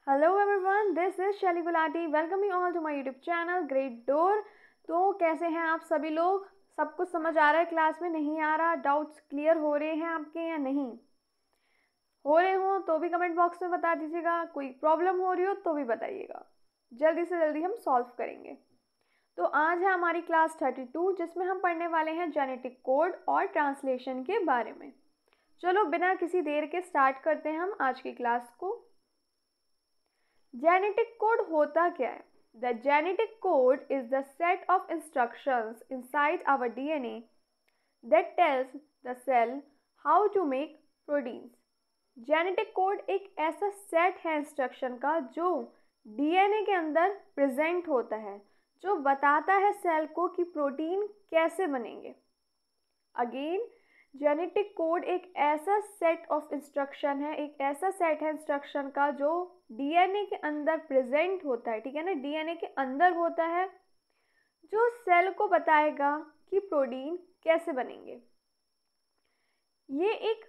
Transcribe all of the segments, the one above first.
Hello everyone, this is Shaily Gulati. Welcome you all to my YouTube channel Great Door. तो कैसे हैं आप सभी लोग? सब कुछ समझ आ रहा है क्लास में? नहीं आ रहा? डाउट्स क्लियर हो रहे हैं आपके या नहीं हो रहे हो तो भी कमेंट बॉक्स में बता दीजिएगा। कोई प्रॉब्लम हो रही हो तो भी बताइएगा, जल्दी से जल्दी हम सॉल्व करेंगे। तो आज है हमारी क्लास 32 जिसमें हम पढ़ने वाले हैं जेनेटिक कोड और ट्रांसलेशन के बारे में। चलो बिना किसी देर के स्टार्ट करते हैं हम आज की क्लास को। जेनेटिक कोड होता क्या है? The genetic code is the set of instructions inside our DNA that tells the cell how to make proteins. Genetic code एक ऐसा सेट है इंस्ट्रक्शन का जो डीएनए के अंदर प्रेजेंट होता है, जो बताता है सेल को कि प्रोटीन कैसे बनेंगे। अगेन, जेनेटिक कोड एक ऐसा सेट ऑफ इंस्ट्रक्शन है, एक ऐसा सेट है इंस्ट्रक्शन का जो डीएनए के अंदर प्रेजेंट होता है, ठीक है ना, डीएनए के अंदर होता है, जो सेल को बताएगा कि प्रोटीन कैसे बनेंगे। ये एक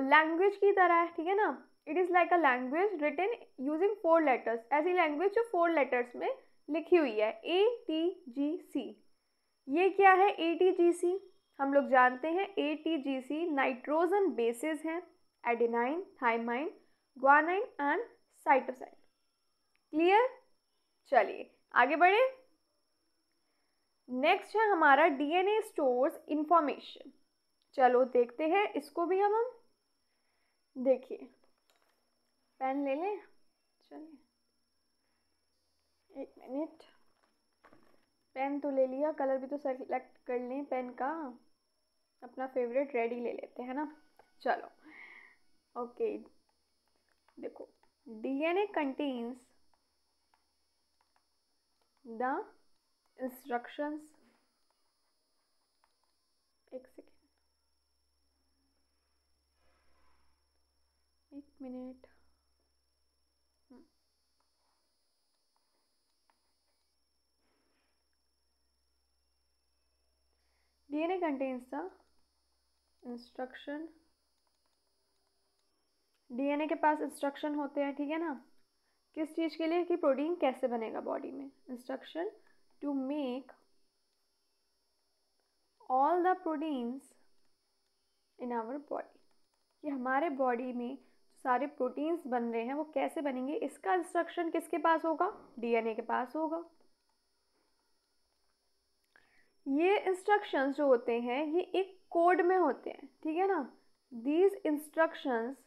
लैंग्वेज की तरह है, ठीक है ना। It is like a language written using 4 letters. ऐसी लैंग्वेज जो 4 लेटर्स में लिखी हुई है, ATGC। ये क्या है ATGC? हम लोग जानते हैं ATGC नाइट्रोजन बेसिस हैं, adenine, thymine, guanine and cytosine. Clear? चलिए आगे बढ़े। नेक्स्ट है हमारा डीएनए स्टोर्स इंफॉर्मेशन। चलो देखते हैं इसको भी हम देखिए, पेन ले लें। चलिए एक मिनट, पेन तो ले लिया, कलर भी तो सेलेक्ट कर लें पेन का। अपना फेवरेट रेड ही ले लेते हैं ना। चलो ओके, देखो, डीएनए कंटेन्स द इंस्ट्रक्शंस। एक सेकेंड, एक minute. DNA contains the instruction. DNA के पास इंस्ट्रक्शन होते हैं, ठीक है ना, किस चीज़ के लिए? कि प्रोटीन कैसे बनेगा बॉडी में। Instruction to make all the proteins in our body, कि हमारे बॉडी में सारे प्रोटीन्स बन रहे हैं वो कैसे बनेंगे, इसका इंस्ट्रक्शन किसके पास होगा? डीएनए के पास होगा। ये इंस्ट्रक्शंस जो होते हैं ये एक कोड में होते हैं, ठीक है ना। These instructions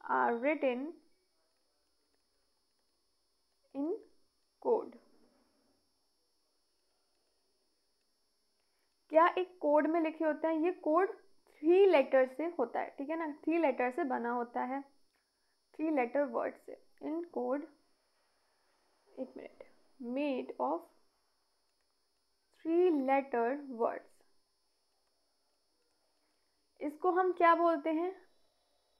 are written in code. क्या एक कोड में लिखे होते हैं? ये कोड 3 लेटर से होता है, ठीक है ना, 3 लेटर से बना होता है, 3 लेटर वर्ड से। इन कोड, एक minute, made of 3 letter words. इसको हम क्या बोलते हैं?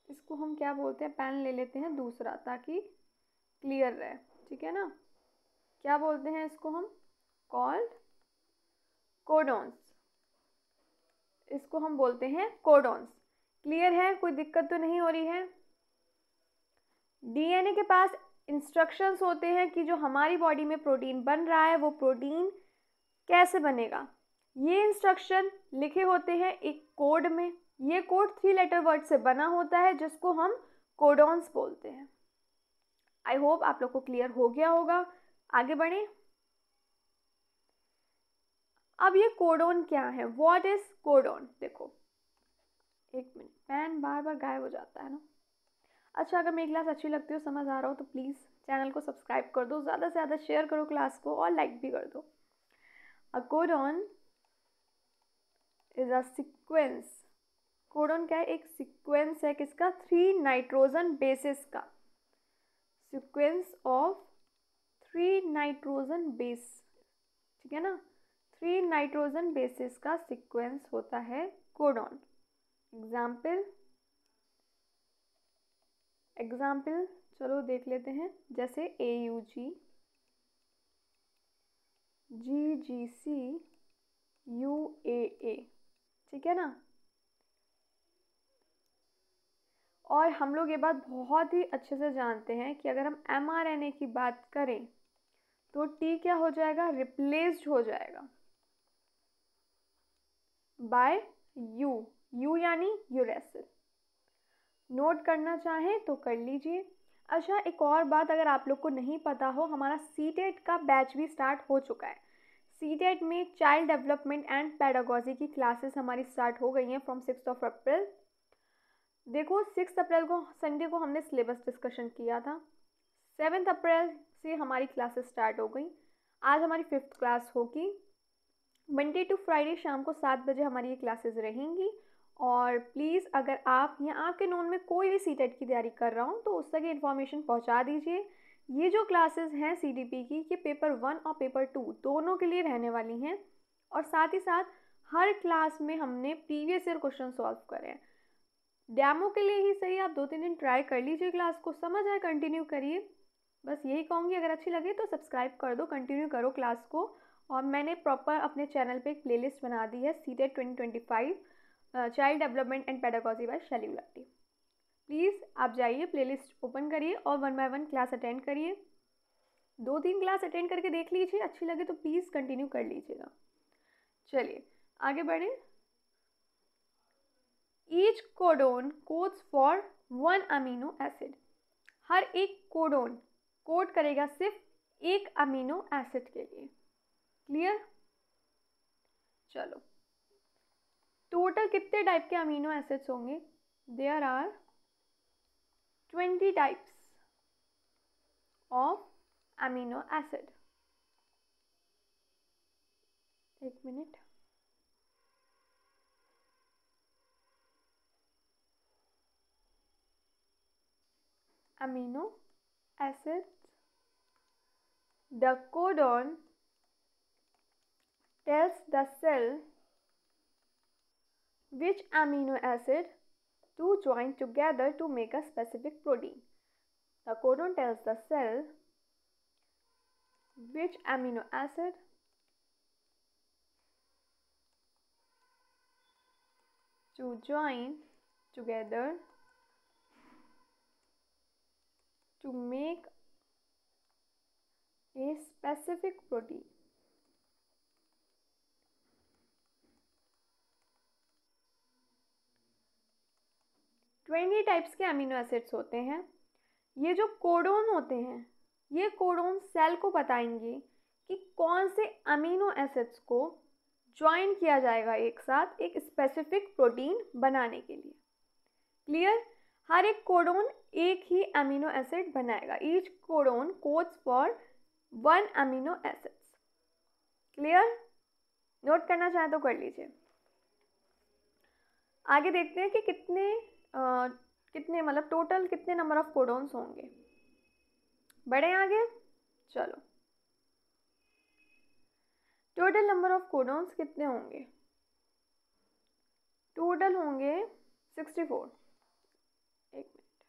इसको हम क्या बोलते हैं? पेन ले लेते हैं दूसरा ताकि क्लियर रहे, ठीक है ना। क्या बोलते हैं इसको हम? Called codons. इसको हम बोलते हैं कोडॉन्स। क्लियर है? कोई दिक्कत तो नहीं हो रही है? डीएनए के पास इंस्ट्रक्शंस होते हैं कि जो हमारी बॉडी में प्रोटीन बन रहा है वो प्रोटीन कैसे बनेगा। ये इंस्ट्रक्शन लिखे होते हैं एक कोड में। ये कोड 3 लेटर वर्ड से बना होता है जिसको हम कोडॉन्स बोलते हैं। आई होप आप लोग को क्लियर हो गया होगा। आगे बढ़ें। अब ये कोडॉन क्या है? What is codon? देखो, एक मिनट, पेन बार बार गायब हो जाता है ना। अच्छा, अगर मेरी क्लास अच्छी लगती हो, समझ आ रहा हो तो प्लीज़ चैनल को सब्सक्राइब कर दो, ज़्यादा से ज़्यादा शेयर करो क्लास को और लाइक भी कर दो। A codon is a sequence. Codon क्या है? एक सीक्वेंस है किसका? 3 नाइट्रोजन बेसिस का। सीक्वेंस ऑफ 3 नाइट्रोजन बेस, ठीक है ना, 3 नाइट्रोजन बेसिस का सीक्वेंस होता है कोडॉन। एग्जाम्पल चलो देख लेते हैं, जैसे AUG, GGC, UAA, ठीक है ना। और हम लोग ये बात बहुत ही अच्छे से जानते हैं कि अगर हम mRNA की बात करें तो टी क्या हो जाएगा, रिप्लेस्ड हो जाएगा बाय यू यानी यूरेसिल। नोट करना चाहें तो कर लीजिए। अच्छा, एक और बात अगर आप लोग को नहीं पता हो, हमारा सीटेट का बैच भी स्टार्ट हो चुका है। सीटेट में चाइल्ड डेवलपमेंट एंड पेडागोजी की क्लासेस हमारी स्टार्ट हो गई हैं फ्रॉम 6 अप्रैल। देखो 6 अप्रैल को संडे को हमने सिलेबस डिस्कशन किया था। 7 अप्रैल से हमारी क्लासेस स्टार्ट हो गई। आज हमारी 5th क्लास होगी। मंडे टू फ्राइडे शाम को 7 बजे हमारी ये क्लासेस रहेंगी। और प्लीज़ अगर आप या आपके नोन में कोई भी सीटेट की तैयारी कर रहा हूँ तो उस तक इन्फॉर्मेशन पहुँचा दीजिए। ये जो क्लासेस हैं सीडीपी की, ये पेपर 1 और पेपर 2 दोनों के लिए रहने वाली हैं। और साथ ही साथ हर क्लास में हमने प्रीवियस ईयर क्वेश्चन सॉल्व करे हैं। डेमो के लिए ही सही, आप 2-3 दिन ट्राई कर लीजिए, क्लास को समझ आए कंटिन्यू करिए। बस यही कहूँगी, अगर अच्छी लगे तो सब्सक्राइब कर दो, कंटिन्यू करो क्लास को। और मैंने प्रॉपर अपने चैनल पे एक प्लेलिस्ट बना दी है, CTET 2025 child development and pedagogy by Shaily Gulati. Please आप जाइए, प्लेलिस्ट ओपन करिए और 1 बाय 1 क्लास अटेंड करिए। 2-3 क्लास अटेंड करके देख लीजिए, अच्छी लगे तो प्लीज़ कंटिन्यू कर लीजिएगा। चलिए आगे बढ़ें। Each codon codes for 1 amino acid. हर एक कोडोन कोड करेगा सिर्फ एक अमीनो एसिड के लिए। क्लियर? चलो, टोटल कितने टाइप के अमीनो एसिड्स होंगे? There are 20 types of amino acid. एक minute, amino acids, the codon tells the cell which amino acid to join together to make a specific protein. The codon tells the cell which amino acid to join together to make a specific protein. Twenty types के amino acids होते हैं। ये जो codon होते हैं, ये codon cell को बताएंगे कि कौन से अमीनो एसिड्स को ज्वाइन किया जाएगा एक साथ एक स्पेसिफिक प्रोटीन बनाने के लिए। क्लियर? हर एक कोडोन एक ही अमीनो एसिड बनाएगा। Each codon codes for 1 amino acids. Clear? Note करना चाहें तो कर लीजिए। आगे देखते हैं कि कितने मतलब टोटल कितने नंबर ऑफ कोडोन्स होंगे। बढ़े आगे, चलो टोटल नंबर ऑफ कोडोन्स कितने होंगे? टोटल होंगे 64। एक मिनट,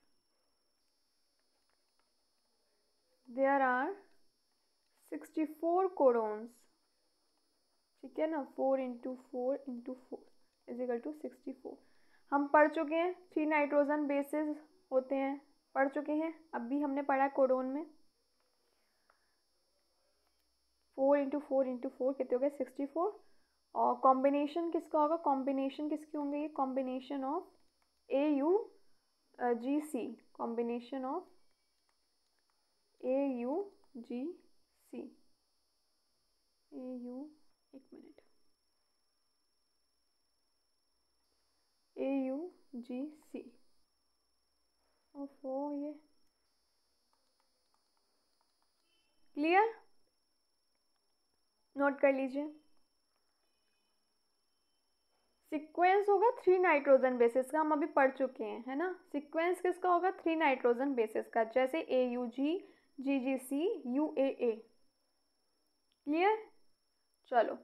देयर आर 64 कोडोन्स। ठीक है ना, 4 × 4 × 4 = 64। हम पढ़ चुके हैं 3 नाइट्रोजन बेसिस होते हैं, पढ़ चुके हैं। अभी हमने पढ़ा कोडोन में 4 × 4 × 4 कितने हो गए? 64। और कॉम्बिनेशन किसका होगा? कॉम्बिनेशन किसके होंगे? ये combination of AUGC, combination of AUGC, एक मिनट, AUGC ओफो ये। क्लियर? नोट कर लीजिए। सीक्वेंस होगा 3 नाइट्रोजन बेसिस का, हम अभी पढ़ चुके हैं, है ना। सीक्वेंस किसका होगा? 3 नाइट्रोजन बेसिस का, जैसे AUG, GGC, UAA। क्लियर? चलो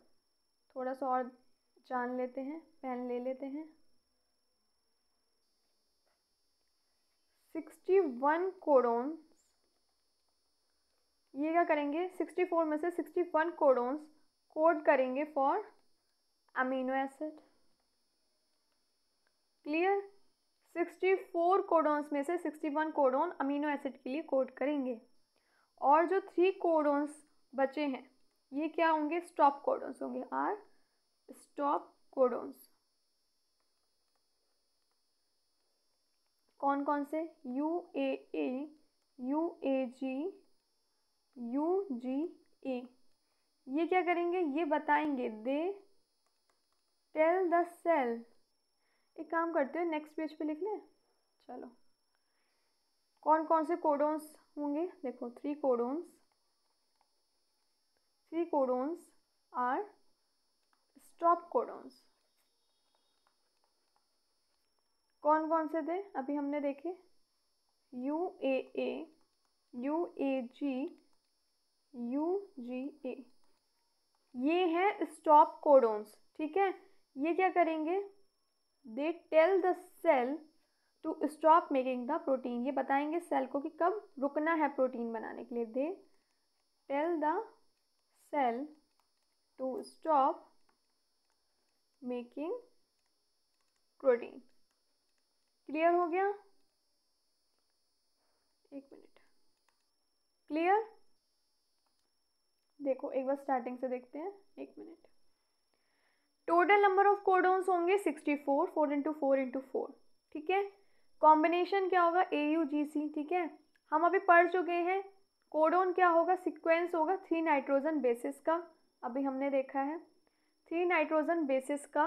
थोड़ा सा और जान लेते हैं, पेन ले लेते हैं। 61 कोडोन्स, ये क्या करेंगे? 64 में से 61 कोडोन्स कोड करेंगे for amino acid. Clear? 64 codons में से 61 कोडॉन अमीनो एसिड के लिए कोड करेंगे और जो 3 कोडॉन्स बचे हैं ये क्या होंगे, स्टॉप कोडॉन्स होंगे, आर स्टॉप कोडॉन्स। कौन कौन से, UAA, UAG, UGA। ये क्या करेंगे, ये बताएंगे, दे टेल द सेल। एक काम करते हैं, नेक्स्ट पेज पे लिख लें। चलो, कौन कौन से कोडॉन्स होंगे, देखो 3 codons, 3 codons are stop codons. कौन कौन से थे, अभी हमने देखे, UAA, UAG, UGA, ये हैं स्टॉप कोडॉन्स। ठीक है, ये क्या करेंगे, they tell the cell to stop making the protein. ये बताएंगे सेल को कि कब रुकना है प्रोटीन बनाने के लिए। They tell the cell to stop making protein. Clear हो गया, एक मिनट, क्लियर। देखो एक बार स्टार्टिंग से देखते हैं, एक minute. Total number of codons होंगे 64, 4 इंटू 4 इंटू 4। ठीक है, कॉम्बिनेशन क्या होगा, AUGC। ठीक है, हम अभी पढ़ चुके हैं। कोडॉन क्या होगा, सीक्वेंस होगा 3 नाइट्रोजन बेसिस का, अभी हमने देखा है। 3 नाइट्रोजन बेसिस का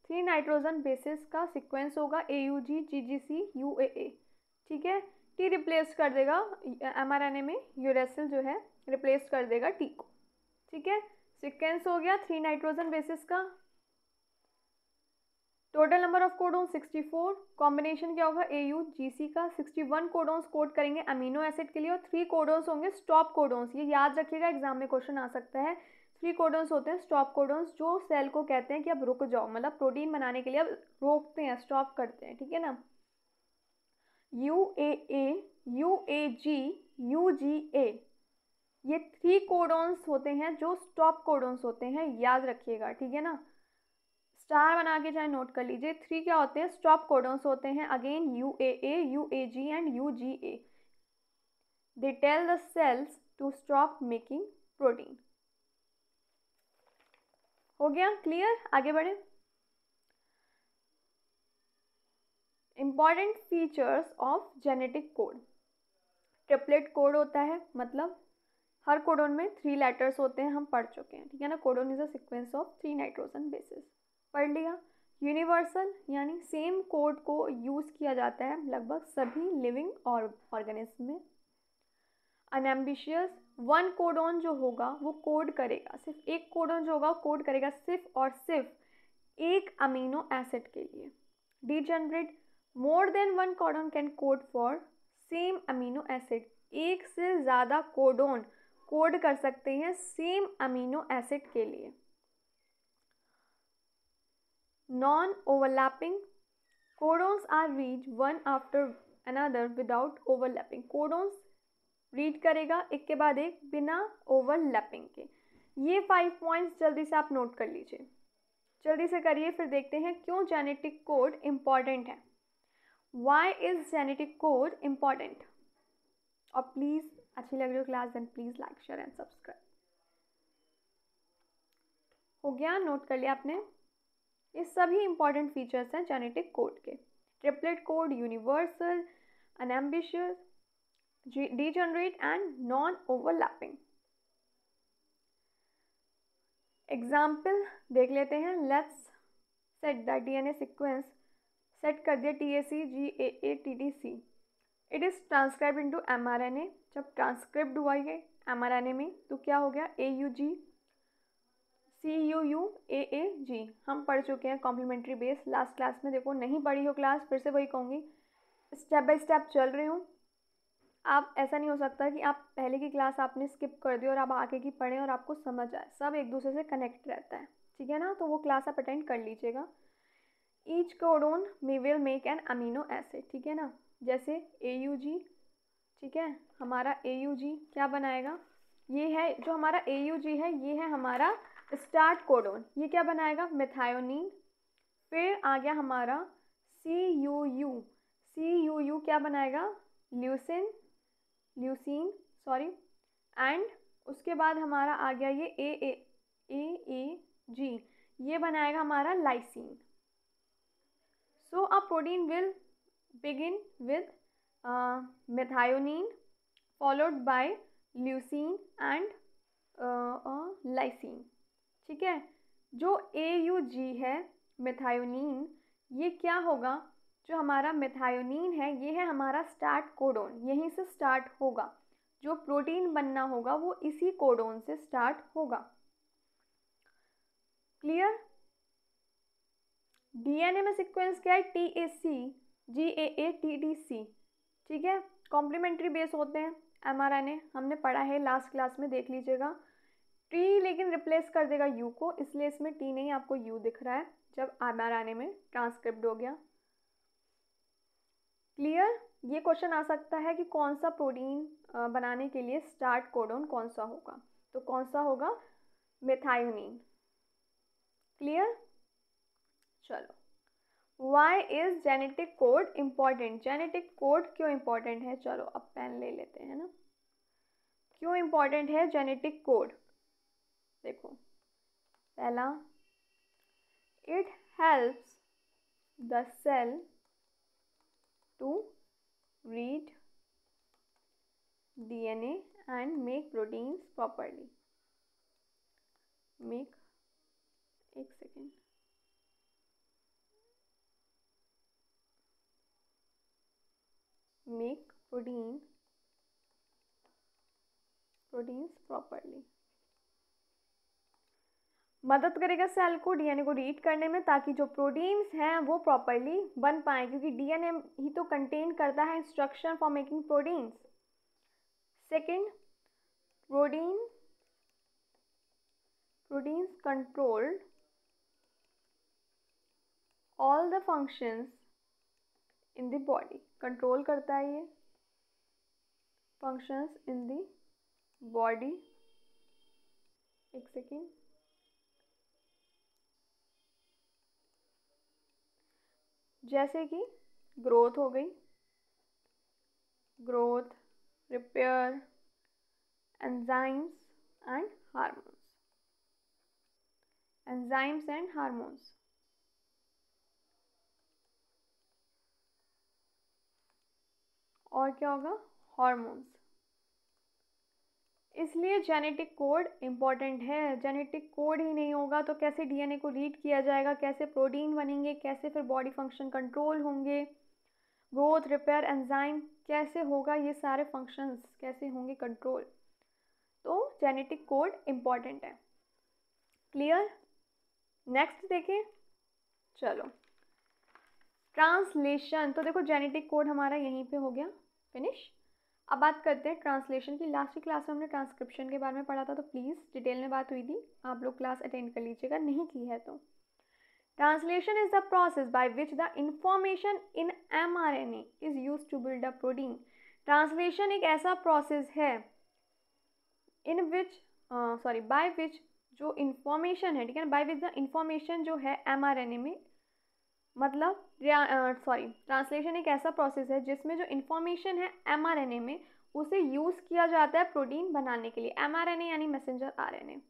3 नाइट्रोजन बेसिस का सीक्वेंस होगा AUG, GGC, UAA। ठीक है, T रिप्लेस कर देगा mRNA में, यूरेसिल जो है रिप्लेस कर देगा T को। ठीक है, सीक्वेंस हो गया 3 नाइट्रोजन बेसिस का। Total number of codons 64, combination क्या होगा AUGC का। 61 कोडॉन्स कोड करेंगे अमीनो एसिड के लिए और 3 कोडॉन्स होंगे स्टॉप कोडॉन्स। ये याद रखिएगा, एग्जाम में क्वेश्चन आ सकता है। 3 कोडॉन्स होते हैं स्टॉप कोडॉन्स, जो सेल को कहते हैं कि अब रुक जाओ, मतलब प्रोटीन बनाने के लिए अब रोकते हैं, स्टॉप करते हैं। ठीक है ना, UAA, UAG, UGA, ये 3 कोडॉन्स होते हैं जो स्टॉप कोडॉन्स होते हैं, याद रखिएगा। ठीक है ना, स्टार बना के चाहे नोट कर लीजिए। 3 क्या होते हैं, स्टॉप कोडॉन्स होते हैं। Again UAA, UAG and UGA। They tell the cells to stop making protein. हो गया क्लियर, आगे बढ़े। Important features of genetic code. Triplet code होता है, मतलब हर कोडोन में 3 लेटर्स होते हैं, हम पढ़ चुके हैं। ठीक है ना, codon is a sequence of 3 nitrogen basis, पढ़ लिया। यूनिवर्सल यानी सेम कोड को यूज़ किया जाता है लगभग सभी लिविंग ऑर्गेनिज्म में। अनएम्बिशियस, 1 कोडोन जो होगा वो कोड करेगा, सिर्फ एक कोडोन जो होगा कोड करेगा सिर्फ और सिर्फ एक अमीनो एसिड के लिए। Degenerate, more than 1 codon can code for same amino acid. एक से ज़्यादा कोडोन कोड कर सकते हैं सेम अमीनो एसिड के लिए। Non overlapping, codons are read one after another without overlapping. Codons रीड करेगा एक के बाद एक बिना ओवरलैपिंग के। ये 5 पॉइंट्स जल्दी से आप नोट कर लीजिए, जल्दी से करिए, फिर देखते हैं क्यों जेनेटिक कोड इम्पॉर्टेंट है। Why is genetic code important. और प्लीज़ अच्छी लग रही हो class, then please like share and subscribe. हो गया, नोट कर लिया आपने। ये सभी इंपॉर्टेंट फीचर्स हैं जेनेटिक कोड के। Triplet code, universal, unambiguous, degenerate and non overlapping. Example देख लेते हैं। Let's set the DNA sequence, set कर दिया TAC GAA TTC। It is transcribe into mRNA। जब ट्रांसक्रिप्ट हुआ ये mRNA में तो क्या हो गया, AUG CUUAAG। हम पढ़ चुके हैं कॉम्प्लीमेंट्री बेस लास्ट क्लास में। देखो नहीं पढ़ी हो क्लास, फिर से वही कहूँगी, स्टेप बाय स्टेप चल रही हूँ। आप ऐसा नहीं हो सकता कि आप पहले की क्लास आपने स्किप कर दी और आप आगे की पढ़ें और आपको समझ आए, सब एक दूसरे से कनेक्ट रहता है। ठीक है ना, तो वो क्लास आप अटेंड कर लीजिएगा। Each codon may will make an amino acid. ठीक है ना, जैसे AUG, ठीक है, हमारा AUG क्या बनाएगा, ये है जो हमारा AUG है, ये है हमारा स्टार्ट कोडोन। ये क्या बनाएगा, मेथायोनीन। फिर आ गया हमारा CUU क्या बनाएगा? Leucine sorry. एंड उसके बाद हमारा आ गया ये AAG, ये बनाएगा हमारा lysine. So a protein will begin with methionine followed by leucine and lysine. ठीक है, जो AUG है मेथायोनीन, ये क्या होगा? जो हमारा मेथायोनीन है ये है हमारा स्टार्ट कोडोन, यहीं से स्टार्ट होगा। जो प्रोटीन बनना होगा वो इसी कोडोन से स्टार्ट होगा। क्लियर? डीएनए में सीक्वेंस क्या है? TAC GAA TTC। ठीक है, कॉम्प्लीमेंट्री बेस होते हैं mRNA, हमने पढ़ा है लास्ट क्लास में, देख लीजिएगा। टी लेकिन रिप्लेस कर देगा यू को, इसलिए इसमें टी नहीं आपको यू दिख रहा है जब mRNA में ट्रांसक्रिप्ट हो गया। क्लियर? ये क्वेश्चन आ सकता है कि कौन सा प्रोटीन बनाने के लिए स्टार्ट कोडोन कौन सा होगा, तो कौन सा होगा? मेथायोनीन। क्लियर? चलो, why is genetic code important? Genetic code क्यों इम्पॉर्टेंट है? चलो अब पेन ले लेते हैं ना। क्यों इम्पॉर्टेंट है जेनेटिक कोड? देखो, पहला, it helps the cell to read DNA and make proteins properly. एक सेकेंड, make proteins properly। मदद करेगा सेल को डीएनए को रीड करने में, ताकि जो प्रोटीन्स हैं वो प्रॉपरली बन पाए, क्योंकि डीएनए ही तो कंटेन करता है instruction for making proteins. Second, proteins controlled all the functions in the body। Control करता है ये functions in the body। एक सेकेंड, जैसे कि ग्रोथ हो गई, growth, repair, enzymes and hormones, enzymes and hormones. और क्या होगा? हार्मोन्स। इसलिए जेनेटिक कोड इम्पॉर्टेंट है। जेनेटिक कोड ही नहीं होगा तो कैसे डीएनए को रीड किया जाएगा, कैसे प्रोटीन बनेंगे, कैसे फिर बॉडी फंक्शन कंट्रोल होंगे, ग्रोथ, रिपेयर, एंजाइम कैसे होगा, ये सारे फंक्शंस कैसे होंगे कंट्रोल। तो जेनेटिक कोड इम्पॉर्टेंट है। क्लियर? नेक्स्ट देखें, चलो ट्रांसलेशन। तो देखो जेनेटिक कोड हमारा यहीं पे हो गया फिनिश। अब बात करते हैं ट्रांसलेशन की। लास्ट की क्लास में हमने ट्रांसक्रिप्शन के बारे में पढ़ा था, तो प्लीज़ डिटेल में बात हुई थी, आप लोग क्लास अटेंड कर लीजिएगा, नहीं की है तो। Translation is the process by which the information in mRNA is use to build a protein. Translation एक ऐसा प्रोसेस है इन विच बाय विच जो इंफॉर्मेशन है, ठीक है ना, बाय विच द इंफॉर्मेशन जो है mRNA में, मतलब ट्रांसलेशन एक ऐसा प्रोसेस है जिसमें जो इंफॉर्मेशन है mRNA में उसे यूज़ किया जाता है प्रोटीन बनाने के लिए। mRNA यानी मैसेंजर आरएनए।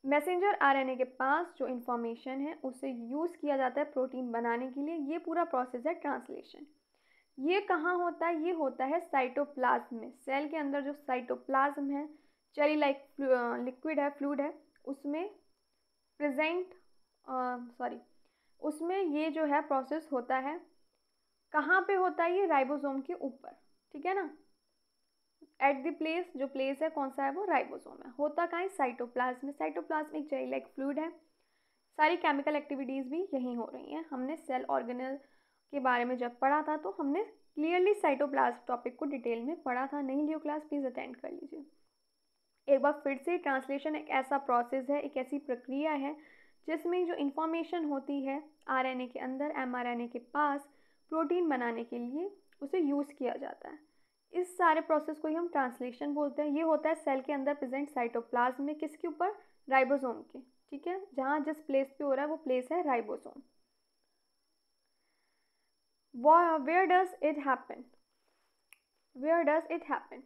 मैसेंजर आरएनए के पास जो इंफॉर्मेशन है उसे यूज़ किया जाता है प्रोटीन बनाने के लिए। ये पूरा प्रोसेस है ट्रांसलेशन। ये कहाँ होता है? ये होता है साइटोप्लाज्म में। सेल के अंदर जो साइटोप्लाज्म है, जेली लाइक लिक्विड है, फ्लूइड है, उसमें उसमें ये जो है प्रोसेस होता है। कहाँ पे होता है ये? राइबोसोम के ऊपर, ठीक है ना। एट द प्लेस, जो प्लेस है कौन सा है वो? राइबोसोम है। होता कहाँ है? साइटोप्लाज्म में। साइटोप्लाज्म एक जेली लाइक फ्लूइड है। सारी केमिकल एक्टिविटीज़ भी यहीं हो रही हैं। हमने सेल ऑर्गेनेल के बारे में जब पढ़ा था तो हमने क्लियरली साइटोप्लाज्म टॉपिक को डिटेल में पढ़ा था। नहीं लियो क्लास, प्लीज़ अटेंड कर लीजिए एक बार फिर से। ट्रांसलेशन एक ऐसा प्रोसेस है, एक ऐसी प्रक्रिया है जिसमें जो इंफॉर्मेशन होती है आरएनए के अंदर mRNA के पास प्रोटीन बनाने के लिए उसे यूज़ किया जाता है। इस सारे प्रोसेस को ही हम ट्रांसलेशन बोलते हैं। ये होता है सेल के अंदर प्रेजेंट साइटोप्लाज्म में, किसके ऊपर? राइबोसोम के, ठीक है। जहाँ जिस प्लेस पे हो रहा है वो प्लेस है ribosome. Where does it happen, where does it happen.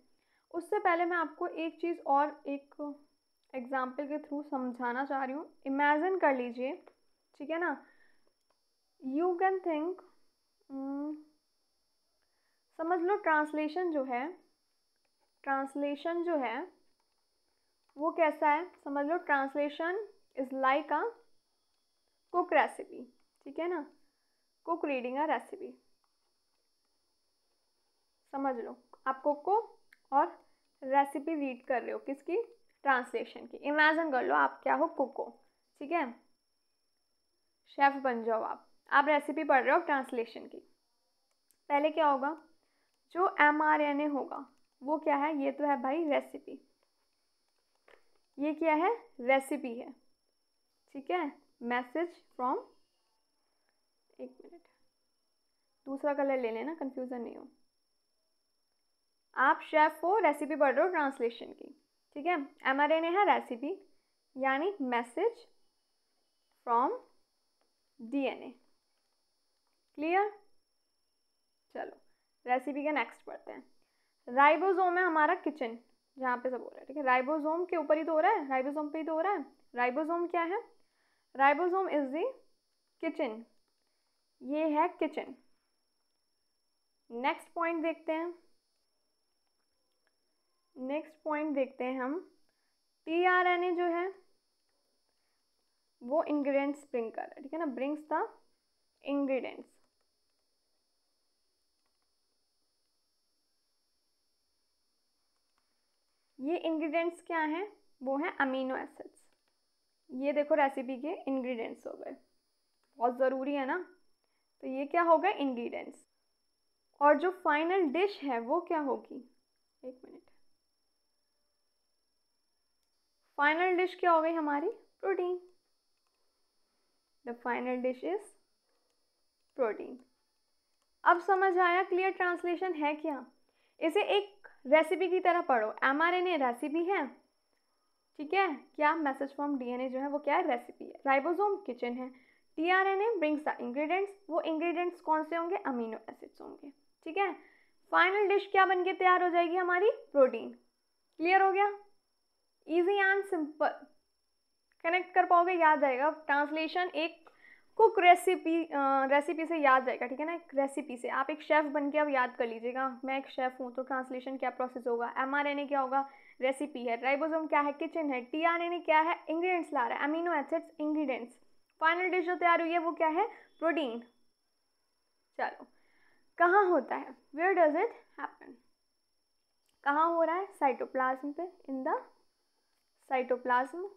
उससे पहले मैं आपको एक चीज़ और एक एग्जाम्पल के थ्रू समझाना चाह रही हूँ। इमेजिन कर लीजिए, ठीक है ना, यू कैन थिंक, समझ लो ट्रांसलेशन जो है वो कैसा है, समझ लो translation is like a cook recipe, ठीक है ना, कुक रीडिंग अ रेसिपी। समझ लो आप कुक को और रेसिपी रीड कर रहे हो, किसकी, ट्रांसलेशन की। इमेजिन कर लो आप क्या हो, कुक हो, ठीक है, शेफ बन जाओ आप रेसिपी पढ़ रहे हो ट्रांसलेशन की। पहले क्या होगा, जो mRNA होगा वो क्या है, ये तो है भाई रेसिपी, ये क्या है, रेसिपी है, ठीक है, मैसेज फ्रॉम, एक मिनट दूसरा कलर ले लेना, कंफ्यूजन नहीं हो। आप शेफ हो, रेसिपी पढ़ रहे हो ट्रांसलेशन की, ठीक है, mRNA है रेसिपी, यानी मैसेज फ्रॉम DNA। क्लियर, चलो रेसिपी का नेक्स्ट पढ़ते हैं। राइबोसोम है हमारा किचन, जहाँ पे सब हो रहा है, ठीक है, राइबोसोम के ऊपर ही तो हो रहा है, राइबोसोम पे ही तो हो रहा है। राइबोसोम क्या है, राइबोसोम इज द किचन, ये है किचन। नेक्स्ट पॉइंट देखते हैं, हम tRNA जो है वो इंग्रेडिएंट्स ब्रिंग कर रहा है, ठीक है ना, ब्रिंग्स द इंग्रेडिएंट्स। ये इंग्रेडिएंट्स क्या हैं, वो हैं अमीनो एसिड्स। ये देखो रेसिपी के इंग्रेडिएंट्स हो गए, बहुत ज़रूरी है ना, तो ये क्या होगा, इंग्रेडिएंट्स। और जो फाइनल डिश है वो क्या होगी, एक मिनट, फाइनल डिश क्या हो गई हमारी, protein. The final dish is protein. अब समझ आया, क्लियर ट्रांसलेशन है क्या, इसे एक रेसिपी की तरह पढ़ो। mRNA रेसिपी है, ठीक है, क्या, मैसेज फ्रॉम DNA जो है वो क्या है, रेसिपी है। राइबोसोम किचन है, tRNA ब्रिंग्स द इंग्रेडिएंट्स, वो इंग्रेडिएंट्स कौन से होंगे, अमीनो एसिड्स होंगे, ठीक है। फाइनल डिश क्या बन के तैयार हो जाएगी हमारी, प्रोटीन। क्लियर हो गया, इजी एंड सिंपल, कनेक्ट कर पाओगे, याद आएगा। ट्रांसलेशन एक कुक रेसिपी से याद आएगा, ठीक है ना, एक रेसिपी से। आप एक शेफ़ बन के अब याद कर लीजिएगा, मैं एक शेफ़ हूँ, तो ट्रांसलेशन क्या प्रोसेस होगा, mRNA क्या होगा, रेसिपी है, राइबोसोम क्या है, किचन है, tRNA क्या है, इंग्रेडिएंट्स ला रहा है, amino acids ingredients, final dish जो तैयार हुई है वो क्या है, प्रोटीन। चलो, कहाँ होता है, वेयर डज इट हैपन, कहाँ हो रहा है, साइटोप्लाज्म पे, इन द साइटोप्लाज्म,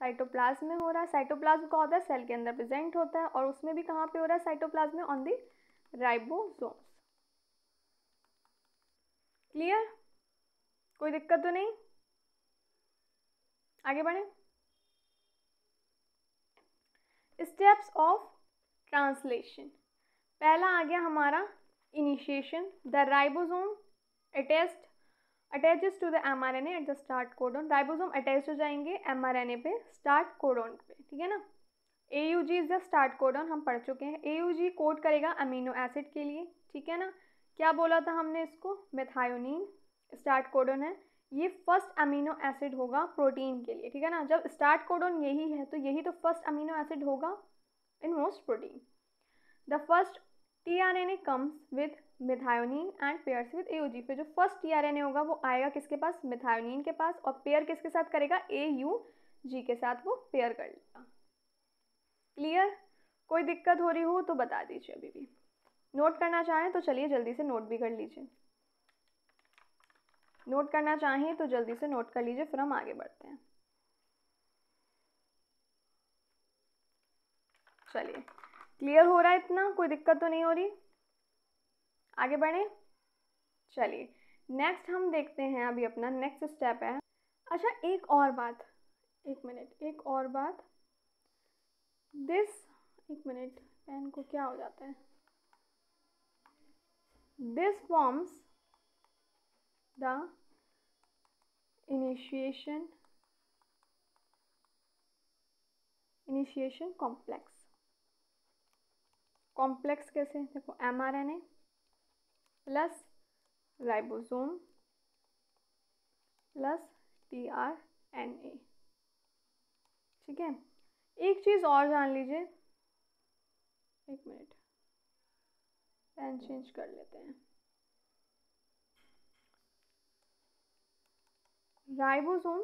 साइटोप्लाज्म में हो रहा है। साइटोप्लाज्म का होता है, सेल के अंदर प्रेजेंट होता है, और उसमें भी कहाँ पे हो रहा है, साइटोप्लाज्म में, ऑन दी राइबोसोम्स। क्लियर, कोई दिक्कत तो नहीं, आगे बढ़े। स्टेप्स ऑफ ट्रांसलेशन, पहला आ गया हमारा initiation, the ribosome attaches to the mRNA at the start codon. Ribosome attach हो जाएंगे mRNA पे स्टार्ट कोडन पे, ठीक है ना। AUG is the start codon, हम पढ़ चुके हैं। AUG कोड करेगा अमीनो एसिड के लिए, ठीक है ना। क्या बोला था हमने इसको, मेथायोनिन स्टार्ट कोडन है, ये फर्स्ट अमीनो एसिड होगा प्रोटीन के लिए, ठीक है ना। जब स्टार्ट कोडन यही है तो यही तो फर्स्ट अमीनो एसिड होगा in most protein. The first tRNA comes with methionine and pairs with AUG। फिर जो फर्स्ट tRNA होगा वो आएगा किसके पास, मेथायोनिन के पास, और पेयर किसके साथ करेगा, AUG के साथ वो पेयर कर लेगा। क्लियर, कोई दिक्कत हो रही हो तो बता दीजिए, अभी भी नोट करना चाहें तो चलिए जल्दी से नोट भी कर लीजिए, नोट करना चाहें तो जल्दी से नोट कर लीजिए, फिर हम आगे बढ़ते हैं। चलिए, क्लियर हो रहा है इतना, कोई दिक्कत तो नहीं हो रही, आगे बढ़े। चलिए नेक्स्ट हम देखते हैं, अभी अपना नेक्स्ट स्टेप है। अच्छा एक और बात, एक मिनट, एक और बात, दिस, एक मिनट, पेन को क्या हो जाता है, this forms the initiation complex complex कैसे, देखो mRNA plus ribosome plus tRNA। ठीक है, एक चीज़ और जान लीजिए, एक मिनट पेन चेंज कर लेते हैं। राइबोसोम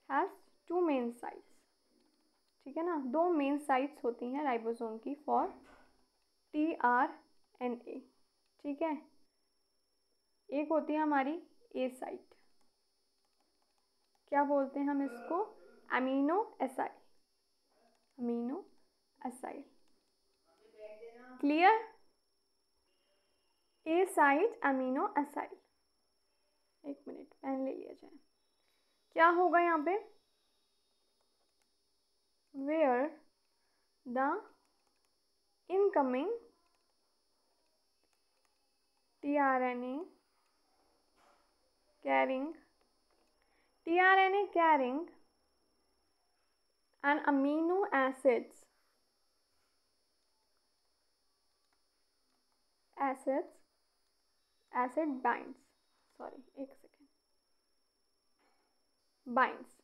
हैज़ 2 मेन साइट्स, ठीक है ना, 2 मेन साइट्स होती हैं राइबोसोम की फॉर tRNA। ठीक है, एक होती है हमारी ए साइट, क्या बोलते हैं हम इसको, amino acyl, amino acyl. Clear, A site amino acyl. एक मिनट पेन ले लिया जाए। क्या होगा यहाँ पे, where the incoming tRNA carrying an amino acid binds, sorry एक सेकेंड, बाइंड्स।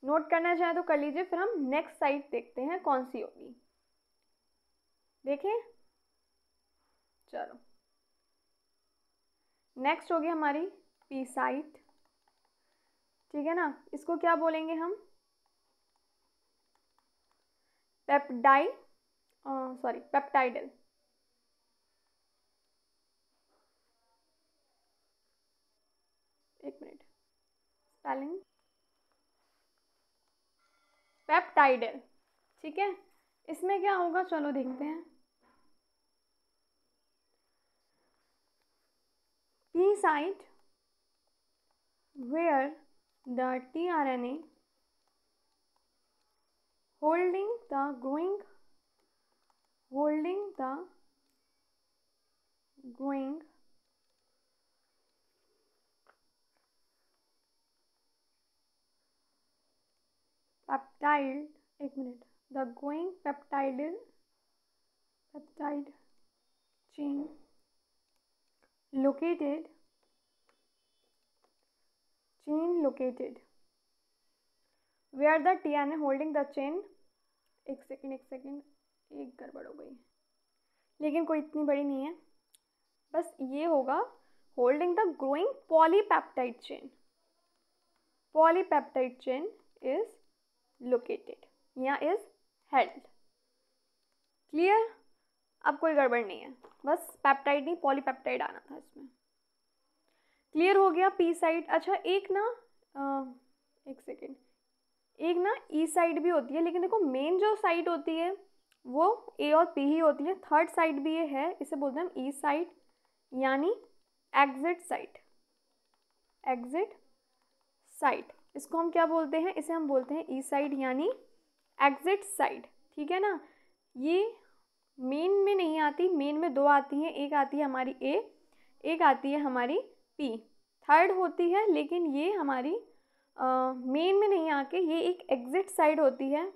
नोट करना चाहे तो कर लीजिए, फिर हम नेक्स्ट साइट देखते हैं कौन सी होगी। देखें, चलो नेक्स्ट होगी हमारी पी साइट। ठीक है ना, इसको क्या बोलेंगे हम, पेप्टाइडल। एक मिनट, स्पेलिंग पेप्टाइडल। ठीक है, इसमें क्या होगा, चलो देखते हैं। P site where the tRNA holding the growing peptide, एक minute, the growing peptide chain located where the tRNA holding the chain, एक सेकेंड एक गड़बड़ हो गई, लेकिन कोई इतनी बड़ी नहीं है, बस ये होगा holding the growing polypeptide chain is located या is held। क्लियर, अब कोई गड़बड़ नहीं है, बस पेप्टाइड नहीं पॉलीपेप्टाइड आना था इसमें। क्लियर हो गया पी साइड। अच्छा एक ना एक सेकेंड, एक ना ई साइड भी होती है, लेकिन देखो मेन जो साइड होती है वो ए और पी ही होती है, थर्ड साइड भी ये है, इसे बोलते हैं हम ई साइड यानी एग्जिट साइड। इसको हम क्या बोलते हैं, इसे हम बोलते हैं ई साइड यानी एग्जिट साइड। ठीक है ना, ये मेन में नहीं आती, मेन में 2 आती हैं, एक आती है हमारी ए, एक आती है हमारी पी, थर्ड होती है, लेकिन ये हमारी मेन में नहीं आके ये एक एग्जिट साइड होती है।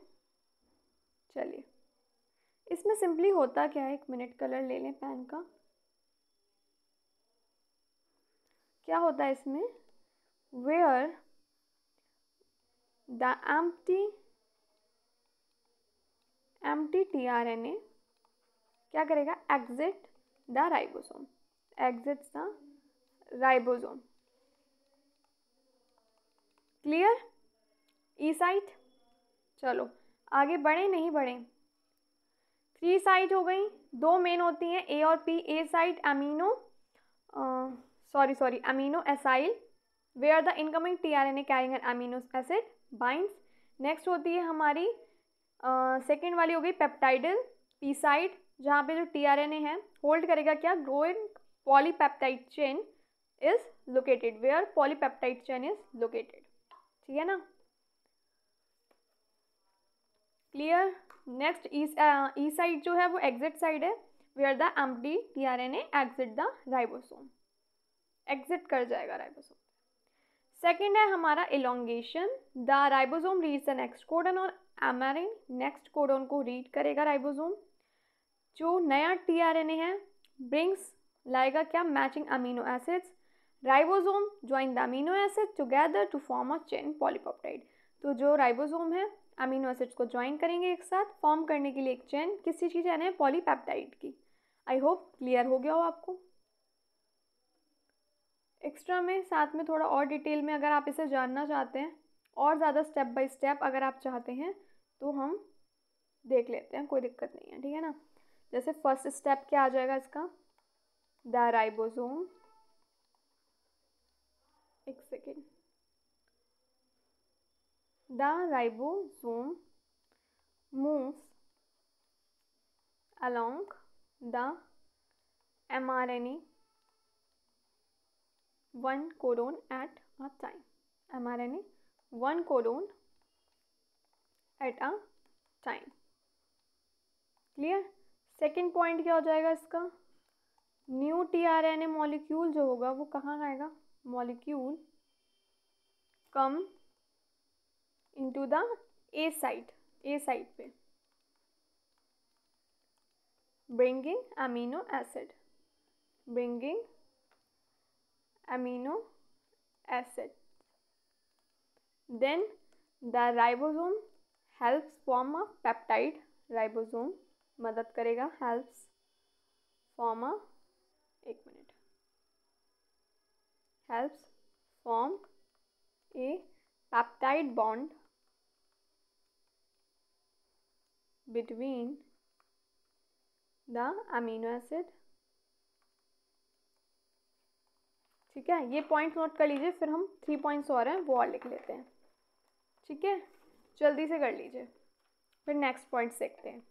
चलिए इसमें सिंपली होता क्या है, एक मिनट कलर ले लें पेन का। क्या होता है इसमें, वेयर द एम्प्टी tRNA क्या करेगा, exit the ribosome. Clear, E site. चलो आगे बढ़े, नहीं बढ़े। 3 साइट हो गई, 2 मेन होती हैं ए और P. A site amino acyl where the incoming tRNA carrying an amino acid binds. Next होती है हमारी सेकेंड वाली हो गई पेप्टाइडल, पी साइड, जहाँ पे जो tRNA है होल्ड करेगा क्या, growing polypeptide chain is located, where polypeptide chain is located. ठीक है ना, क्लियर। नेक्स्ट ई साइड जो है वो एग्जिट साइड है, where the empty tRNA exit the ribosome, exit कर जाएगा राइबोसोम। सेकेंड है हमारा elongation, the ribosome reads the next codon और एमारिन नेक्स्ट कोडन को रीड करेगा राइबोसोम। जो नया टीआरएनए है ब्रिंग्स लाएगा क्या, matching amino acids, ribosome join the amino acid together to form a chain polypeptide. तो जो राइबोसोम है अमीनो एसिड्स को ज्वाइन करेंगे एक साथ फॉर्म करने के लिए एक चेन, किसी चीज़ यानी पॉलीपेप्टाइड की। आई होप क्लियर हो गया हो आपको। एक्स्ट्रा में साथ में थोड़ा और डिटेल में अगर आप इसे जानना चाहते हैं और ज़्यादा स्टेप बाय स्टेप अगर आप चाहते हैं तो हम देख लेते हैं, कोई दिक्कत नहीं है, ठीक है ना। जैसे फर्स्ट स्टेप क्या आ जाएगा इसका, द राइबोसोम, एक second, the ribosome moves along the mRNA one codon at a time, mRNA one codon at a time। Clear. Second point क्या हो जाएगा इसका, न्यू टीआरएनए मॉलिक्यूल जो होगा वो कहाँ आएगा, molecule come into the A site पे, bringing amino acid, bringing amino acid, then the ribosome helps form a peptide, ribosome मदद करेगा, helps form a, एक minute, helps form a peptide bond between the amino acid। ठीक है, ये point note कर लीजिए, फिर हम 3 पॉइंट्स और हैं वो और लिख लेते हैं, ठीक है, जल्दी से कर लीजिए, फिर नेक्स्ट पॉइंट देखते हैं।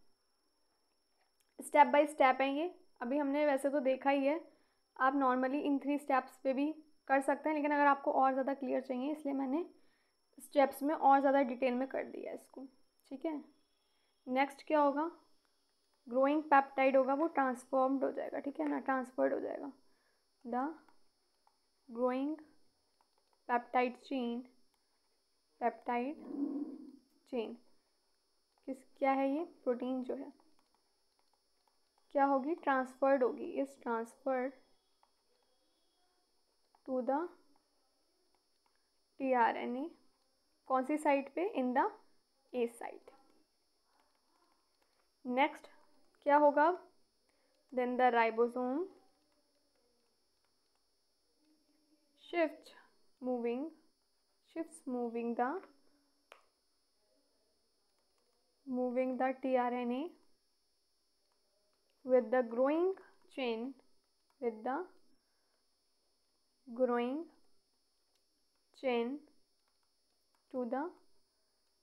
स्टेप बाय स्टेप है ये, अभी हमने वैसे तो देखा ही है, आप नॉर्मली इन 3 स्टेप्स पे भी कर सकते हैं, लेकिन अगर आपको और ज़्यादा क्लियर चाहिए इसलिए मैंने स्टेप्स में और ज़्यादा डिटेल में कर दिया इसको, ठीक है। नेक्स्ट क्या होगा, ग्रोइंग पेप्टाइड होगा वो ट्रांसफॉर्म्ड हो जाएगा, ठीक है ना, ट्रांसफर्ड हो जाएगा, the growing peptide chain, peptide chain क्या है ये, प्रोटीन जो है क्या होगी, ट्रांसफर्ड होगी, is transferred to the tRNA, कौन सी साइट पे, in the A site. Next क्या होगा, then the ribosome shifts moving the tRNA with the growing chain to the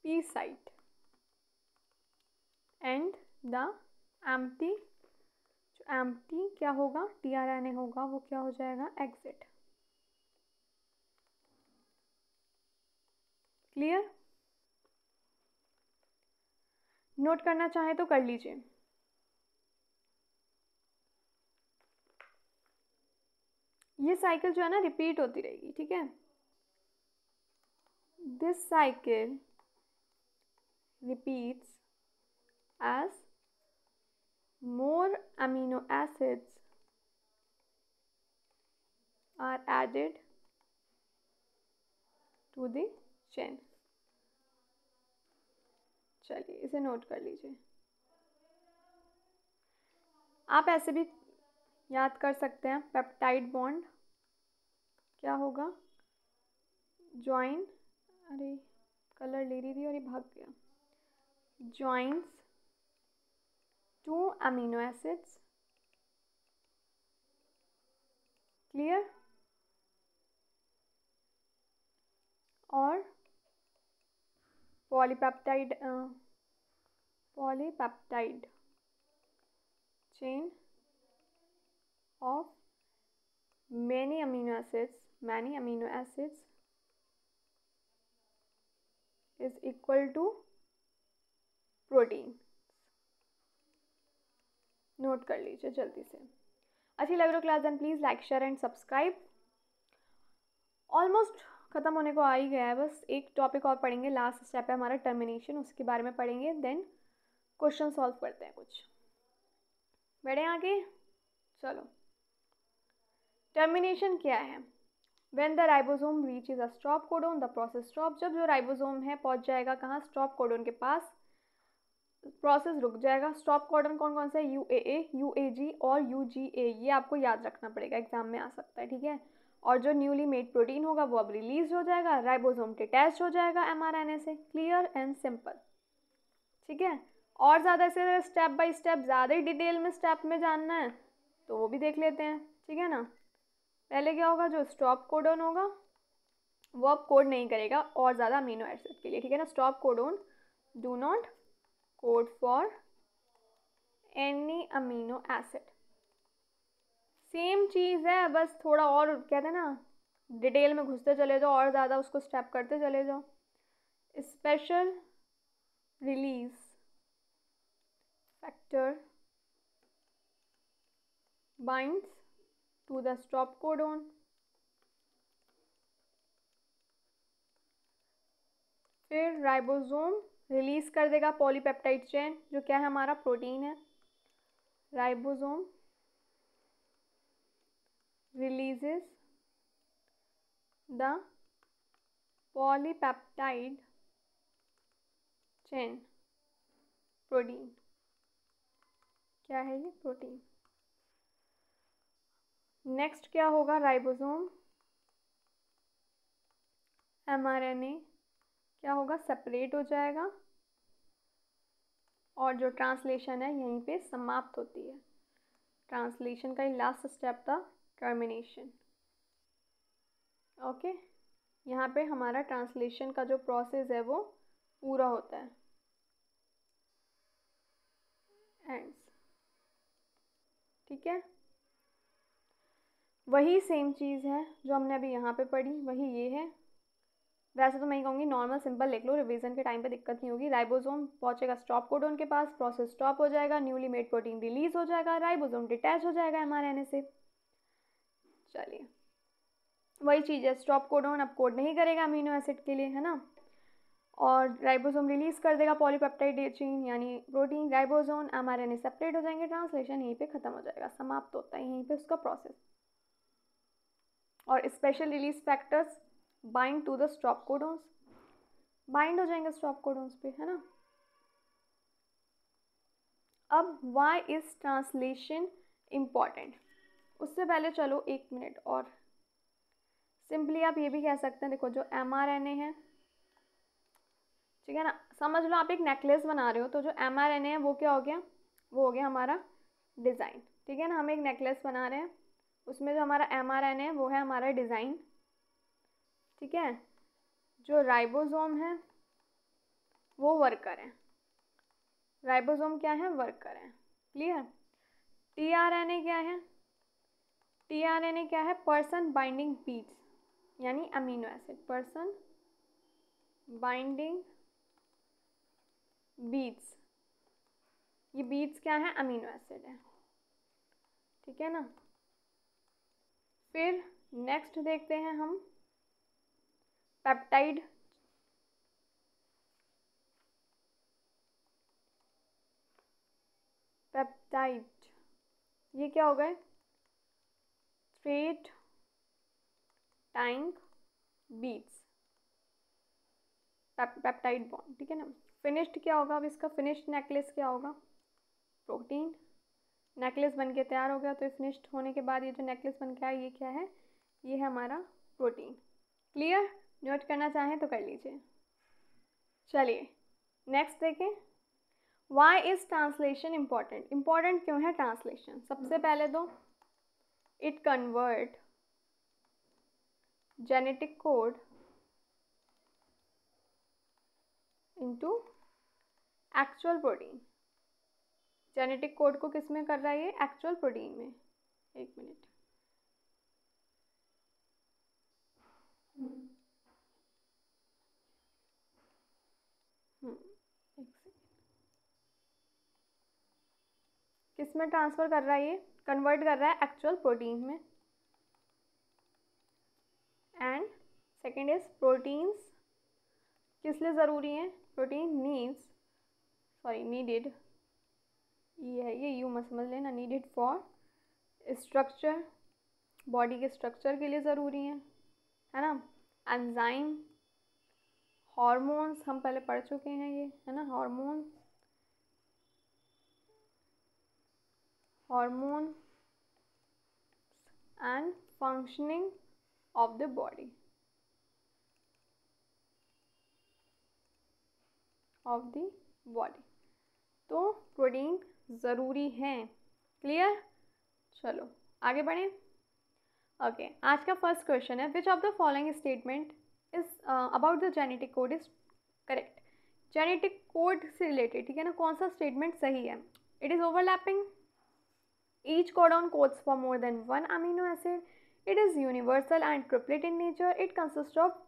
P site and the empty क्या होगा, tRNA होगा वो क्या हो जाएगा, exit। क्लियर। नोट करना चाहे तो कर लीजिए। ये साइकिल जो है ना रिपीट होती रहेगी, ठीक है, this cycle repeats as more amino acids are added to the chain। चलिए इसे नोट कर लीजिए। आप ऐसे भी याद कर सकते हैं, पेप्टाइड बॉन्ड क्या होगा, ज्वाइन, अरे कलर ले रही थी और ये भाग गया, ज्वाइंस 2 अमीनो एसिड्स, क्लियर, और polypeptide chain of many amino acids is equal to protein. Note कर लीजिए जल्दी से। अच्छी लग रही हो class, then please like share and subscribe. Almost ख़त्म होने को आ ही गया है, बस एक टॉपिक और पढ़ेंगे, लास्ट स्टेप है हमारा टर्मिनेशन, उसके बारे में पढ़ेंगे, देन क्वेश्चन सॉल्व करते हैं कुछ। बढ़े आगे, चलो। टर्मिनेशन क्या है? When the ribosome reaches a stop codon, the process stop। जब जो राइबोसोम है पहुंच जाएगा कहाँ? स्टॉप कोडोन के पास, प्रोसेस रुक जाएगा। स्टॉप कोडन कौन कौन से? UAA, UAG और UGA, ये आपको याद रखना पड़ेगा, एग्जाम में आ सकता है, ठीक है। और जो न्यूली मेड प्रोटीन होगा वो अब रिलीज हो जाएगा, राइबोसोम डिटैच हो जाएगा mRNA से। क्लियर एंड सिंपल, ठीक है। और ज़्यादा ऐसे स्टेप बाय स्टेप ज़्यादा ही डिटेल में स्टेप में जानना है तो वो भी देख लेते हैं, ठीक है ना। पहले क्या होगा? जो स्टॉप कोडोन होगा वो अब कोड नहीं करेगा और ज़्यादा अमीनो एसिड के लिए, ठीक है ना। Stop codon do not code for any amino acid. Same चीज़ है, बस थोड़ा और कहते हैं ना, डिटेल में घुसते चले जाओ और ज़्यादा उसको स्टेप करते चले जाओ। Special release factor binds to the stop codon, फिर राइबोसोम रिलीज कर देगा पॉलीपेप्टाइड चेन, जो क्या है? हमारा प्रोटीन है। Ribosome releases the polypeptide chain, protein. क्या है ये? प्रोटीन। नेक्स्ट क्या होगा? राइबोसोम mRNA क्या होगा? सेपरेट हो जाएगा और जो ट्रांसलेशन है यहीं पे समाप्त होती है। ट्रांसलेशन का ही लास्ट स्टेप था टर्मिनेशन। ओके, यहाँ पे हमारा ट्रांसलेशन का जो प्रोसेस है वो पूरा होता है। एंड्स, ठीक है। वही सेम चीज़ है जो हमने अभी यहाँ पे पढ़ी, वही ये है। वैसे तो मैं कहूँगी नॉर्मल सिंपल लिख लो, रिवीजन के टाइम पे दिक्कत नहीं होगी। राइबोसोम पहुँचेगा स्टॉप कोडोन के पास, प्रोसेस स्टॉप हो जाएगा, न्यूली मेड प्रोटीन रिलीज हो जाएगा, राइबोसोम डिटैच हो जाएगा mRNA से। चलिए, वही चीज़ है, स्टॉप कोडोन अब कोड नहीं करेगा अमीनो एसिड के लिए, है ना। और राइबोसोम रिलीज कर देगा पॉलीपेप्टाइड चेन यानी प्रोटीन, राइबोसोम mRNA सेपरेट हो जाएंगे, ट्रांसलेशन यहीं पे ख़त्म हो जाएगा, समाप्त होता है यहीं पे उसका प्रोसेस। और special release factors bind to the stop codons, bind हो जाएंगे स्टॉप कोडोन्स पे, है ना। अब वाई इज ट्रांसलेशन इम्पॉर्टेंट? उससे पहले चलो एक मिनट और, सिंपली आप ये भी कह सकते हैं, देखो जो mRNA है, ठीक है ना, समझ लो आप एक नेकलेस बना रहे हो तो जो mRNA है वो क्या हो गया? वो हो गया हमारा डिज़ाइन, ठीक है ना। हम एक नेकलेस बना रहे हैं, उसमें जो हमारा mRNA है वो है हमारा डिज़ाइन, ठीक है। जो राइबोसोम है वो वर्कर है, राइबोसोम क्या है? वर्कर है। क्लियर? tRNA क्या है? tRNA क्या है? पर्सन बाइंडिंग बीट्स यानी amino acid, person binding beats, ये बीट्स क्या है? अमीनो एसिड है, ठीक है ना। फिर नेक्स्ट देखते हैं हम पेप्टाइड, पेप्टाइड ये क्या हो गए? Straight tank beats, peptide bond, ठीक है ना। फिनिश्ड क्या होगा? अब इसका फिनिश्ड नेकलेस क्या होगा? प्रोटीन। नेकलेस बन के तैयार हो गया, तो फिनिश्ड होने के बाद ये जो नेकलेस बन के आया ये क्या है? ये है हमारा प्रोटीन। क्लियर? नोट करना चाहें तो कर लीजिए। चलिए नेक्स्ट देखें, why is translation important? Important क्यों है ट्रांसलेशन? सबसे पहले तो it convert genetic code into actual protein. Genetic code को किस में कर रहा है ये? एक्चुअल प्रोटीन में। एक मिनट, एक सेकेंड, किस में ट्रांसफ़र कर रहा है ये? कन्वर्ट कर रहा है एक्चुअल प्रोटीन में। एंड सेकेंड इज प्रोटीन्स किस लिए ज़रूरी हैं, प्रोटीन नीडेड, ये है ये यू मत समझ लेना, नीडेड फॉर स्ट्रक्चर, बॉडी के स्ट्रक्चर के लिए ज़रूरी है ना। एंजाइम, हार्मोन्स हम पहले पढ़ चुके हैं ये, है ना, hormone and functioning of the body, तो प्रोटीन ज़रूरी हैं। क्लियर, चलो आगे बढ़ें। ओके, आज का फर्स्ट क्वेश्चन है, विच of the following statement is about the genetic code is correct. Genetic code से रिलेटेड, ठीक है ना, कौन सा स्टेटमेंट सही है। It is overlapping, each codon codes for more than one amino acid, it is universal and triplet in nature, it consist of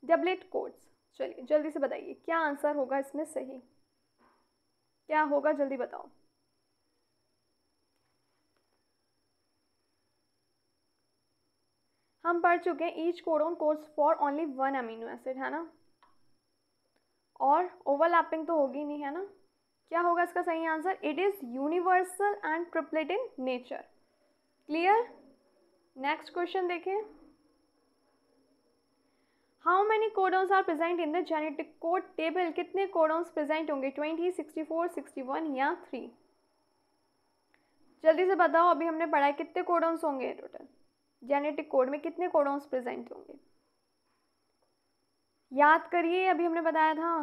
doublet codes. चलिए जल्दी से बताइए क्या आंसर होगा इसमें सही, क्या होगा, जल्दी बताओ। हम पढ़ चुके हैं each codon codes for only one amino acid, है ना, और ओवरलैपिंग तो होगी नहीं, है ना। क्या होगा इसका सही answer, it is universal and triplet in nature. Clear, next question देखें। How many codons are present in the genetic code table, कितने कोडॉन्स प्रेजेंट होंगे, 20, 64, 61 या 3। जल्दी से बताओ, अभी हमने पढ़ा है कितने कोडॉन्स होंगे टोटल, जेनेटिक कोड में कितने कोडॉन्स प्रेजेंट होंगे, याद करिए, अभी हमने बताया था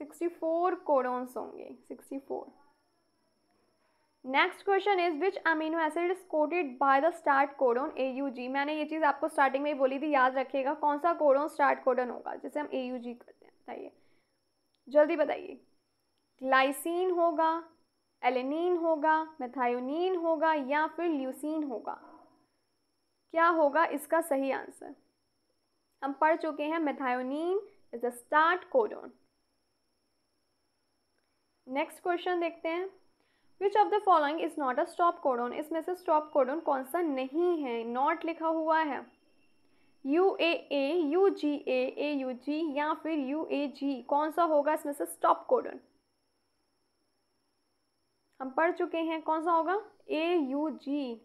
64 कोडॉन्स होंगे, 64। Next question is which amino acid is coded by the start codon AUG। मैंने ये चीज़ आपको स्टार्टिंग में ही बोली थी, याद रखिएगा, कौन सा कोडॉन स्टार्ट कोडॉन होगा जिसे हम AUG करते हैं, बताइए जल्दी बताइए। ग्लाइसिन होगा, एलेनिन होगा, मेथायोनिन होगा या फिर ल्यूसीन होगा, क्या होगा इसका सही आंसर। हम पढ़ चुके हैं methionine is the start codon. Next question देखते हैं, which of the following is not a stop codon. इसमें से स्टॉप कोडॉन कौन सा नहीं है, नॉट लिखा हुआ है, UAA, UGA, AUG या फिर UAG, कौन सा होगा इसमें से स्टॉप कोडॉन। हम पढ़ चुके हैं कौन सा होगा, AUG।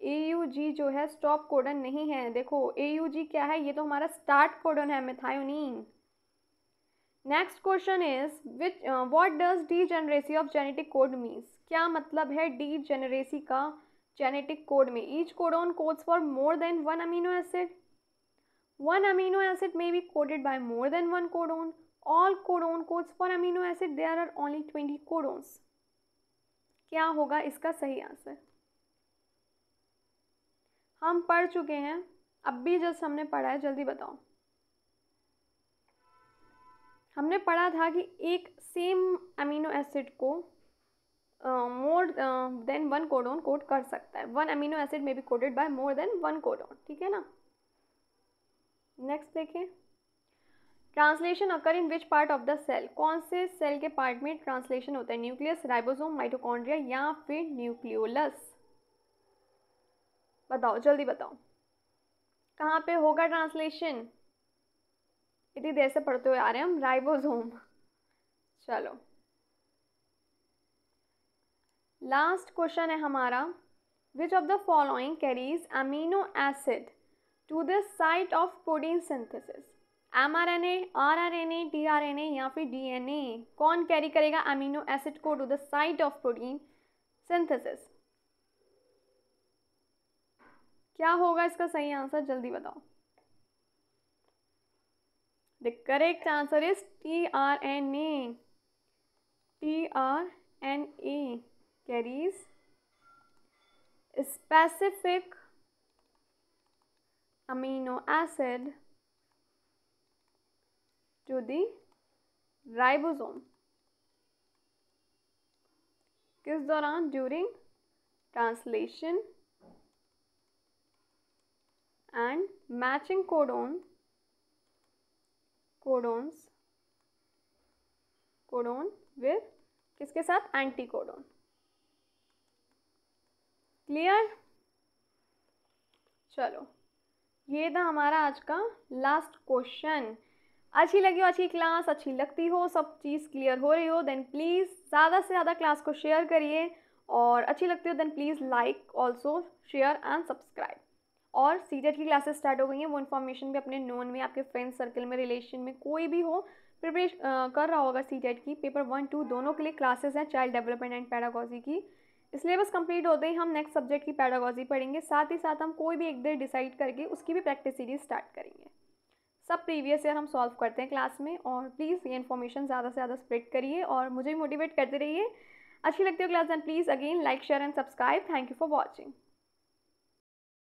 AUG जो है स्टॉप कोडन नहीं है, देखो AUG क्या है, ये तो हमारा स्टार्ट कोडन है, methionine. Next question is which what does degeneracy of genetic code means, क्या मतलब है डीजेनरेसी का जेनेटिक कोड में। Each codon codes for more than one amino acid, one amino acid may be coded by more than one codon, all codon codes for amino acid there are only 20 codons। क्या होगा इसका सही answer. हम पढ़ चुके हैं, अब भी जस्ट हमने पढ़ा है, जल्दी बताओ। हमने पढ़ा था कि एक सेम अमीनो एसिड को more than one codon code कर सकता है, one amino acid may be coded by more than one codon, ठीक है ना। नेक्स्ट देखें, translation occur in which part of the cell, कौन से सेल के पार्ट में ट्रांसलेशन होता है, न्यूक्लियस, राइबोसोम, माइटोकॉन्ड्रिया या फिर न्यूक्लियोलस। बताओ जल्दी बताओ, कहाँ पे होगा ट्रांसलेशन, इतनी देर से पढ़ते हुए आ रहे हैं हम, राइबोसोम। चलो लास्ट क्वेश्चन है हमारा, which of the following carries amino acid to the site of protein synthesis. mRNA, RRNA, tRNA या फिर DNA, कौन कैरी करेगा अमीनो एसिड को to the site of protein synthesis. क्या होगा इसका सही आंसर, जल्दी बताओ। The correct answer is tRNA। tRNA carries specific amino acid to the ribosome। किस दौरान, during translation and matching codon with किसके साथ, एंटी कोडॉन। क्लियर, चलो ये था हमारा आज का लास्ट क्वेश्चन। अच्छी लगी हो आज की क्लास, अच्छी लगती हो, सब चीज़ क्लियर हो रही हो, देन प्लीज़ ज़्यादा से ज़्यादा क्लास को शेयर करिए। और अच्छी लगती हो then please like also, share and subscribe. और सीटेट की क्लासेस स्टार्ट हो गई हैं, वो इन्फॉर्मेशन भी अपने नोन में, आपके फ्रेंड सर्कल में, रिलेशन में कोई भी हो प्रिपरेशन कर रहा होगा सीटेट की, पेपर 1-2 दोनों के लिए क्लासेस हैं चाइल्ड डेवलपमेंट एंड पैडागोजी की। सिलेबस कंप्लीट होते ही हम नेक्स्ट सब्जेक्ट की पैडागोजी पढ़ेंगे, साथ ही साथ हम कोई भी एक डेट डिसाइड करके उसकी भी प्रैक्टिस सीरीज स्टार्ट करेंगे। सब प्रीवियस ईयर हम सॉल्व करते हैं क्लास में। और प्लीज़ ये इन्फॉर्मेशन ज़्यादा से ज़्यादा स्प्रेड करिए और मुझे भी मोटिवेट करते रहिए। अच्छी लगती हो class then please again like share and subscribe. Thank you for watching.